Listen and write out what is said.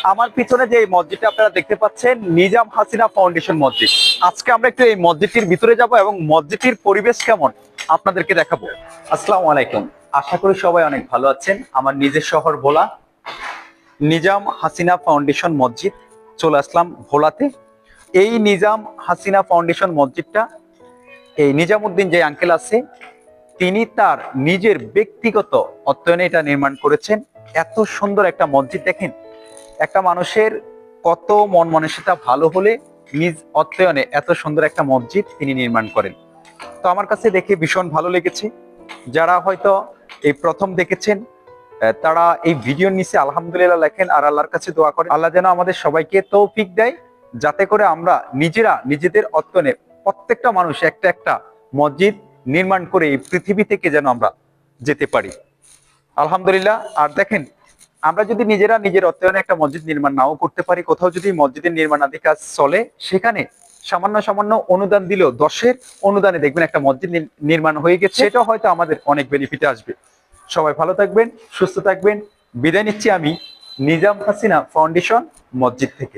আমার পিছনে যে এই মসজিদটা আপনারা দেখতে পাচ্ছেন, নিজাম হাসিনা ফাউন্ডেশন মসজিদ। আজকে আমরা একটু এই মসজিদটির ভিতরে যাব এবং মসজিদটির পরিবেশ কেমন আপনাদেরকে দেখাবো। আসসালামু আলাইকুম, আশা করি সবাই অনেক ভালো আছেন। আমার নিজের শহর ভোলা, নিজাম হাসিনা ফাউন্ডেশন মসজিদ, চলে আসলাম ভোলাতে। এই নিজাম হাসিনা ফাউন্ডেশন মসজিদটা এই নিজামউদ্দিন যে আঙ্কেল আছে, তিনি তার নিজের ব্যক্তিগত অর্থায়নে এটা নির্মাণ করেছেন। এত সুন্দর একটা মসজিদ দেখেন, একটা মানুষের কত মন মানসিকতা ভালো হলে নিজ অর্থায়নে এত সুন্দর একটা মসজিদ তিনি নির্মাণ করেন। তো আমার কাছে দেখে ভীষণ ভালো লেগেছে। যারা হয়তো এই প্রথম দেখেছেন তারা এই ভিডিওর নিচে আলহামদুলিল্লাহ লেখেন আর আল্লাহর কাছে দোয়া করেন আল্লাহ যেন আমাদের সবাইকে তৌফিক দেয়, যাতে করে আমরা নিজেরা নিজেদের অর্থায়নে প্রত্যেকটা মানুষ একটা একটা মসজিদ নির্মাণ করে এই পৃথিবী থেকে যেন আমরা যেতে পারি, আলহামদুলিল্লাহ। আর দেখেন, আমরা যদি নিজেরা নিজের অর্থায়নে একটা মসজিদ নির্মাণ নাও করতে পারি, কোথাও যদি মসজিদের নির্মাণাদি কাজ চলে, সেখানে সামান্য সামান্য অনুদান দিলেও 10-এর অনুদানে দেখবেন একটা মসজিদ নির্মাণ হয়ে গেছে। সেটা হয়তো আমাদের অনেক বেনিফিটে আসবে। সবাই ভালো থাকবেন, সুস্থ থাকবেন। বিদায় নিচ্ছি আমি নিজাম হাসিনা ফাউন্ডেশন মসজিদ থেকে।